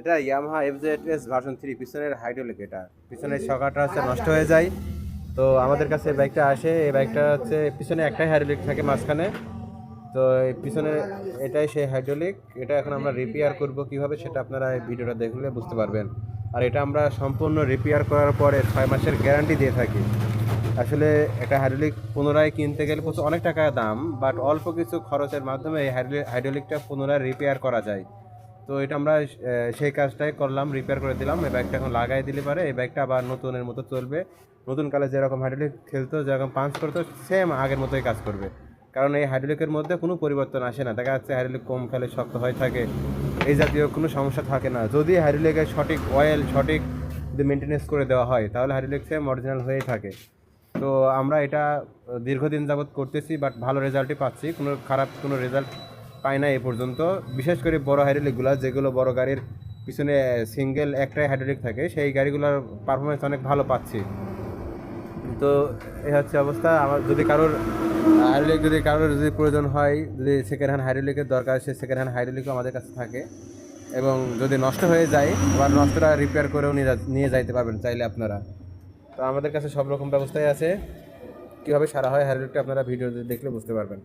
এটা Yamaha FZS version 3 পিছনের hydraulic. এটা পিছনের চাকাটা হচ্ছে নষ্ট হয়ে যায়, তো আমাদের কাছে এই বাইকটা আসে। এই বাইকটা হচ্ছে পিছনে একটাই হাইড্রোলিক থাকে মাঝখানে, তো এই পিছনে এটাই সেই হাইড্রোলিক। এটা এখন আমরা রিপেয়ার করব কিভাবে সেটা আপনারা এই ভিডিওটা দেখলে বুঝতে পারবেন। আর এটা আমরা সম্পূর্ণ রিপেয়ার করার পরে 6 মাসের গ্যারান্টি দিয়ে থাকি। আসলে একটা হাইড্রোলিক পুনরায় কিনতে গেলে প্রচুর অনেক টাকা দাম, বাট অল্প কিছু খরচের মাধ্যমে এই হাইড্রোলিকটা পুনরায় রিপেয়ার করা যায়। তো এটা আমরা সেই কাজটাই করলাম, রিপেয়ার করে দিলাম। এই বাইকটা এখন লাগাই দিলে পারে এই বাইকটা আবার নতুনের মতো চলবে। নতুন কালে যেরকম হাইড্রোলিক খেলতো, যেরকম পাঞ্চ করতো, সেম আগের মতোই কাজ করবে। কারণ এই হাইড্রোলিকের মধ্যে কোনো পরিবর্তন আসে না। দেখা যাচ্ছে হাইড্রোলিক কম খেলে শক্ত হয়ে থাকে, এই জাতীয় কোনো সমস্যা থাকে না। যদি হাইড্রোলিকের সঠিক অয়েল সঠিক যদি মেনটেনেন্স করে দেওয়া হয় তাহলে হাইড্রোলিক সেম অরিজিনাল হয়েই থাকে। তো আমরা এটা দীর্ঘদিন যাবৎ করতেছি, বাট ভালো রেজাল্টই পাচ্ছি, কোনো খারাপ কোনো রেজাল্ট পাই না এ পর্যন্ত। বিশেষ করে বড় হাইড্রোলিকগুলো, যেগুলো বড় গাড়ির পিছনে সিঙ্গেল একটাই হাইড্রোলিক থাকে, সেই গাড়িগুলোর পারফরমেন্স অনেক ভালো পাচ্ছি। তো এই হচ্ছে অবস্থা। আমার যদি কারোর হাইড্রোলিক যদি প্রয়োজন হয়, যদি সেকেন্ড হ্যান্ড হাইড্রোলিকের দরকার, সে সেকেন্ড হ্যান্ড হাইড্রোলিকও আমাদের কাছে থাকে। এবং যদি নষ্ট হয়ে যায়, আবার নষ্টটা রিপেয়ার করেও নিয়ে যাইতে পারবেন চাইলে আপনারা। তো আমাদের কাছে সব রকম ব্যবস্থাই আছে। কীভাবে সারা হয় হাইড্রোলিকটা আপনারা ভিডিওতে দেখলে বুঝতে পারবেন।